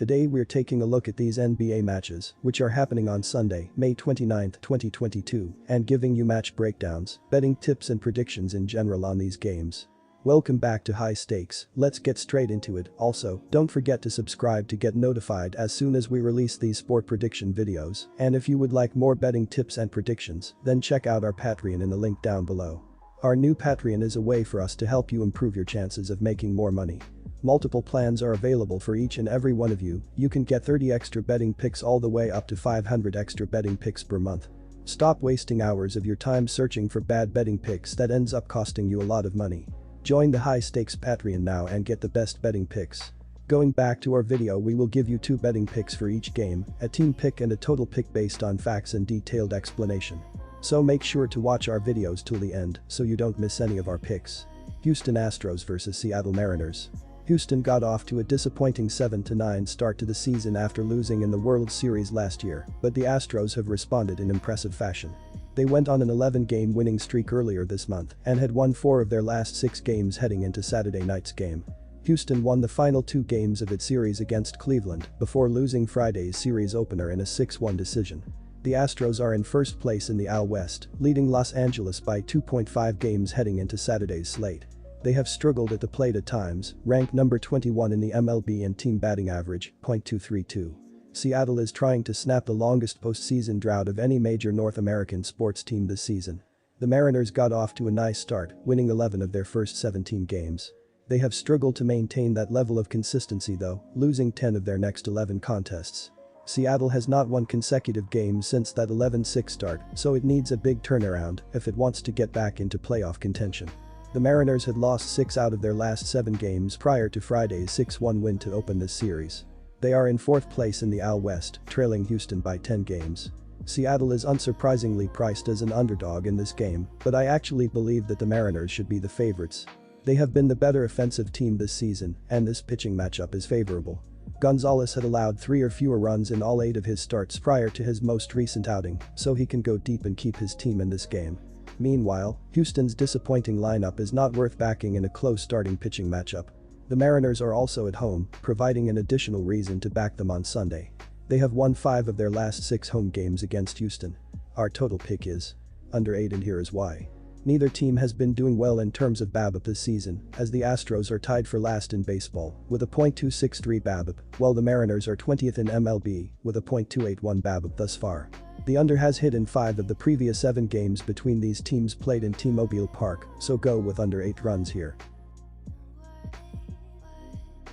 Today we're taking a look at these NBA matches, which are happening on Sunday, May 29, 2022, and giving you match breakdowns, betting tips and predictions in general on these games. Welcome back to High Stakes, let's get straight into it. Also, don't forget to subscribe to get notified as soon as we release these sport prediction videos, and if you would like more betting tips and predictions, then check out our Patreon in the link down below. Our new Patreon is a way for us to help you improve your chances of making more money. Multiple plans are available for each and every one of you. You can get 30 extra betting picks all the way up to 500 extra betting picks per month. Stop wasting hours of your time searching for bad betting picks that ends up costing you a lot of money. Join the High Stakes Patreon now and get the best betting picks. Going back to our video, we will give you 2 betting picks for each game, a team pick and a total pick based on facts and detailed explanation. So make sure to watch our videos till the end so you don't miss any of our picks. Houston Astros vs Seattle Mariners. Houston got off to a disappointing 7-9 start to the season after losing in the World Series last year, but the Astros have responded in impressive fashion. They went on an 11-game winning streak earlier this month and had won 4 of their last 6 games heading into Saturday night's game. Houston won the final 2 games of its series against Cleveland before losing Friday's series opener in a 6-1 decision. The Astros are in first place in the AL West, leading Los Angeles by 2.5 games heading into Saturday's slate. They have struggled at the plate at times, ranked number 21 in the MLB in team batting average, .232. Seattle is trying to snap the longest postseason drought of any major North American sports team this season. The Mariners got off to a nice start, winning 11 of their first 17 games. They have struggled to maintain that level of consistency though, losing 10 of their next 11 contests. Seattle has not won consecutive games since that 11-6 start, so it needs a big turnaround if it wants to get back into playoff contention. The Mariners had lost 6 out of their last 7 games prior to Friday's 6-1 win to open this series. They are in 4th place in the AL West, trailing Houston by 10 games. Seattle is unsurprisingly priced as an underdog in this game, but I actually believe that the Mariners should be the favorites. They have been the better offensive team this season, and this pitching matchup is favorable. Gonzalez had allowed 3 or fewer runs in all 8 of his starts prior to his most recent outing, so he can go deep and keep his team in this game. Meanwhile, Houston's disappointing lineup is not worth backing in a close starting pitching matchup. The Mariners are also at home, providing an additional reason to back them on Sunday. They have won 5 of their last 6 home games against Houston. Our total pick is under 8, and here is why. Neither team has been doing well in terms of BABIP this season, as the Astros are tied for last in baseball with a .263 BABIP, while the Mariners are 20th in MLB with a .281 BABIP thus far. The under has hit in 5 of the previous 7 games between these teams played in T-Mobile Park, so go with under 8 runs here.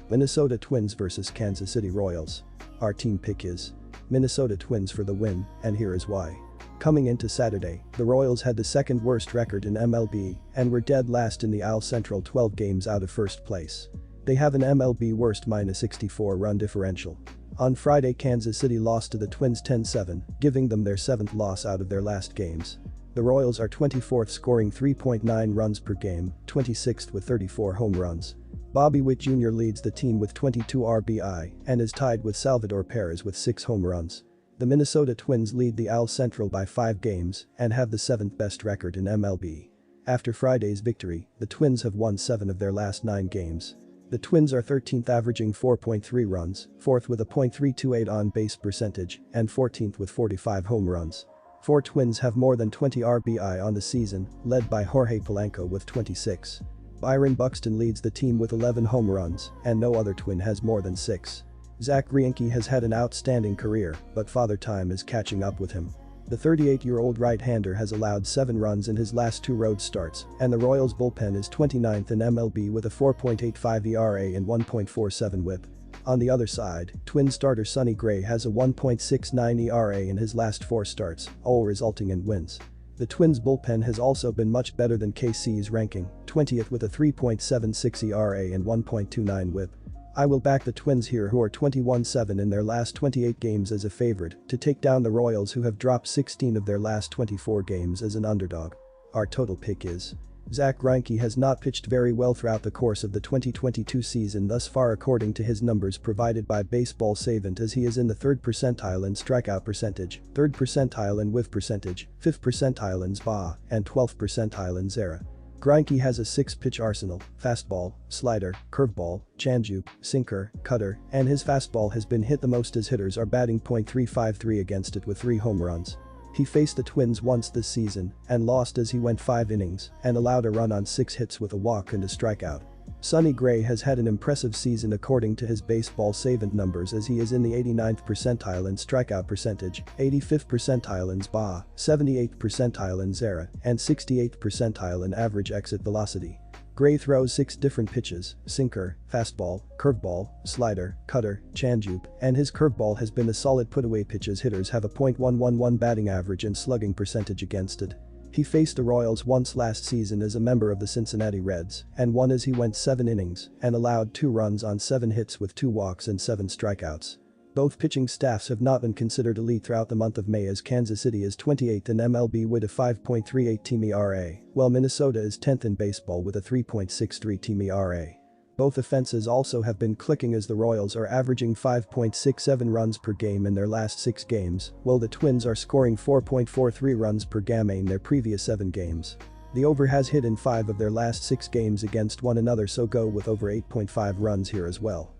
Minnesota Twins vs Kansas City Royals. Our team pick is Minnesota Twins for the win, and here is why. Coming into Saturday, the Royals had the 2nd worst record in MLB and were dead last in the AL Central, 12 games out of first place. They have an MLB worst -64 run differential. On Friday, Kansas City lost to the Twins 10-7, giving them their 7th loss out of their last games. The Royals are 24th, scoring 3.9 runs per game, 26th with 34 home runs. Bobby Witt Jr. leads the team with 22 RBI and is tied with Salvador Perez with 6 home runs. The Minnesota Twins lead the AL Central by 5 games and have the 7th best record in MLB. After Friday's victory, the Twins have won 7 of their last 9 games. The Twins are 13th, averaging 4.3 runs, 4th with a .328 on-base percentage, and 14th with 45 home runs. 4 Twins have more than 20 RBI on the season, led by Jorge Polanco with 26. Byron Buxton leads the team with 11 home runs, and no other Twin has more than 6. Zach Greinke has had an outstanding career, but Father Time is catching up with him. The 38-year-old right-hander has allowed 7 runs in his last 2 road starts, and the Royals bullpen is 29th in MLB with a 4.85 ERA and 1.47 WHIP. On the other side, Twin starter Sonny Gray has a 1.69 ERA in his last 4 starts, all resulting in wins. The Twins bullpen has also been much better than KC's ranking, 20th with a 3.76 ERA and 1.29 WHIP. I will back the Twins here, who are 21-7 in their last 28 games as a favorite, to take down the Royals, who have dropped 16 of their last 24 games as an underdog. Our total pick is Zach Greinke has not pitched very well throughout the course of the 2022 season thus far, according to his numbers provided by Baseball Savant, as he is in the 3rd percentile in strikeout percentage, 3rd percentile in whiff percentage, 5th percentile in SPA, and 12th percentile in ZERA. Greinke has a 6-pitch arsenal: fastball, slider, curveball, changeup, sinker, cutter, and his fastball has been hit the most as hitters are batting .353 against it with 3 home runs. He faced the Twins once this season and lost as he went 5 innings and allowed a run on 6 hits with a walk and a strikeout. Sonny Gray has had an impressive season according to his baseball savant numbers, as he is in the 89th percentile in strikeout percentage, 85th percentile in SBA, 78th percentile in ZERA, and 68th percentile in average exit velocity. Gray throws 6 different pitches: sinker, fastball, curveball, slider, cutter, changeup, and his curveball has been a solid put-away pitch as hitters have a .111 batting average and slugging percentage against it. He faced the Royals once last season as a member of the Cincinnati Reds and won as he went 7 innings and allowed 2 runs on 7 hits with 2 walks and 7 strikeouts. Both pitching staffs have not been considered elite throughout the month of May, as Kansas City is 28th in MLB with a 5.38 team ERA, while Minnesota is 10th in baseball with a 3.63 team ERA. Both offenses also have been clicking, as the Royals are averaging 5.67 runs per game in their last 6 games, while the Twins are scoring 4.43 runs per game in their previous 7 games. The over has hit in 5 of their last 6 games against one another, so go with over 8.5 runs here as well.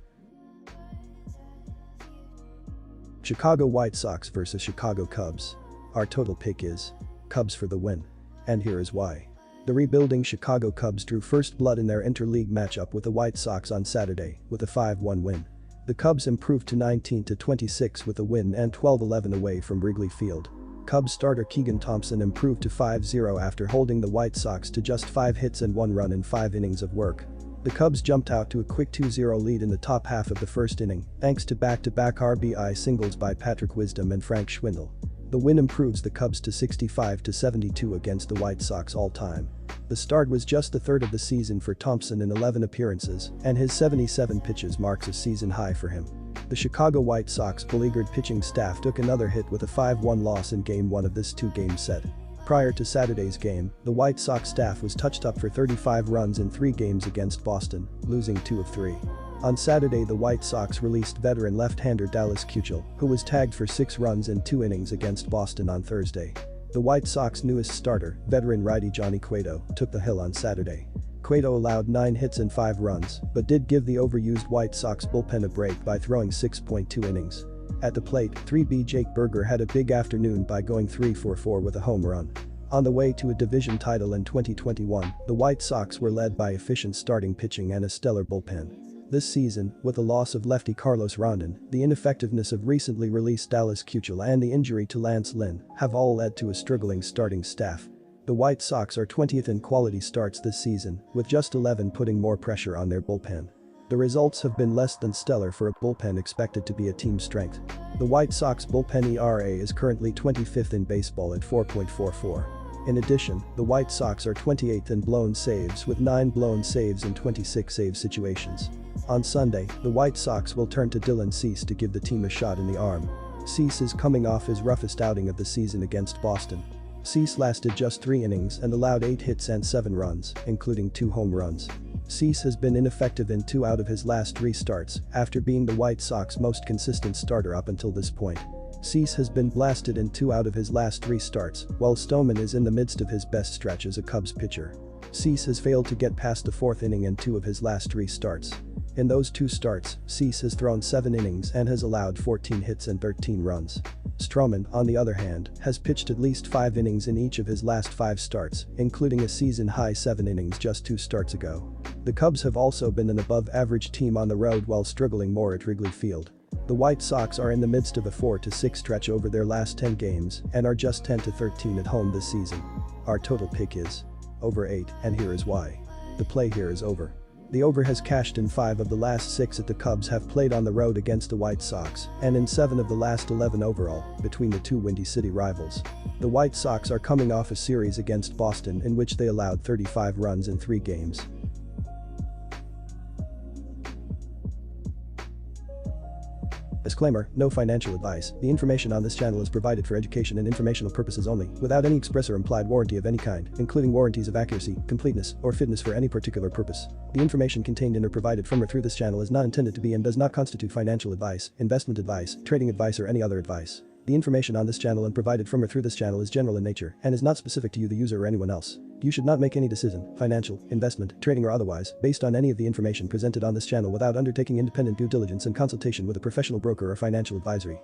Chicago White Sox vs Chicago Cubs. Our total pick is Cubs for the win. And here is why. The rebuilding Chicago Cubs drew first blood in their interleague matchup with the White Sox on Saturday with a 5-1 win. The Cubs improved to 19-26 with a win and 12-11 away from Wrigley Field. Cubs starter Keegan Thompson improved to 5-0 after holding the White Sox to just 5 hits and 1 run in 5 innings of work. The Cubs jumped out to a quick 2-0 lead in the top half of the first inning thanks to back-to-back RBI singles by Patrick Wisdom and Frank Schwindel. The win improves the Cubs to 65-72 against the White Sox all-time. The start was just the 3rd of the season for Thompson in 11 appearances, and his 77 pitches marks a season high for him. The Chicago White Sox beleaguered pitching staff took another hit with a 5-1 loss in Game 1 of this 2-game set. Prior to Saturday's game, the White Sox staff was touched up for 35 runs in 3 games against Boston, losing 2 of 3. On Saturday, the White Sox released veteran left-hander Dallas Keuchel, who was tagged for 6 runs in 2 innings against Boston on Thursday. The White Sox newest starter, veteran righty Johnny Cueto, took the hill on Saturday. Cueto allowed 9 hits and 5 runs, but did give the overused White Sox bullpen a break by throwing 6.2 innings. At the plate, 3B Jake Burger had a big afternoon by going 3-for-4 with a home run. On the way to a division title in 2021, the White Sox were led by efficient starting pitching and a stellar bullpen. This season, with the loss of lefty Carlos Rondon, the ineffectiveness of recently released Dallas Keuchel and the injury to Lance Lynn have all led to a struggling starting staff. The White Sox are 20th in quality starts this season, with just 11 putting more pressure on their bullpen. The results have been less than stellar for a bullpen expected to be a team strength. The White Sox bullpen ERA is currently 25th in baseball at 4.44. In addition, the White Sox are 28th in blown saves with 9 blown saves in 26 save situations. On Sunday, the White Sox will turn to Dylan Cease to give the team a shot in the arm. Cease is coming off his roughest outing of the season against Boston. Cease lasted just 3 innings and allowed 8 hits and 7 runs, including 2 home runs. Cease has been ineffective in 2 out of his last 3 starts after being the White Sox most consistent starter up until this point. Cease has been blasted in 2 out of his last 3 starts, while Stoneman is in the midst of his best stretch as a Cubs pitcher. Cease has failed to get past the 4th inning in 2 of his last 3 starts. In those 2 starts, Cease has thrown 7 innings and has allowed 14 hits and 13 runs. Stroman, on the other hand, has pitched at least 5 innings in each of his last 5 starts, including a season-high 7 innings just 2 starts ago. The Cubs have also been an above-average team on the road while struggling more at Wrigley Field. The White Sox are in the midst of a 4-6 stretch over their last 10 games and are just 10-13 at home this season. Our total pick is over 8, and here is why. The play here is over. The over has cashed in 5 of the last 6 that the Cubs have played on the road against the White Sox, and in 7 of the last 11 overall, between the 2 Windy City rivals. The White Sox are coming off a series against Boston in which they allowed 35 runs in 3 games. Disclaimer: no financial advice. The information on this channel is provided for education and informational purposes only, without any express or implied warranty of any kind, including warranties of accuracy, completeness, or fitness for any particular purpose. The information contained in or provided from or through this channel is not intended to be and does not constitute financial advice, investment advice, trading advice, or any other advice. The information on this channel and provided from or through this channel is general in nature and is not specific to you, the user, or anyone else. You should not make any decision, financial, investment, trading or otherwise, based on any of the information presented on this channel without undertaking independent due diligence and consultation with a professional broker or financial advisory.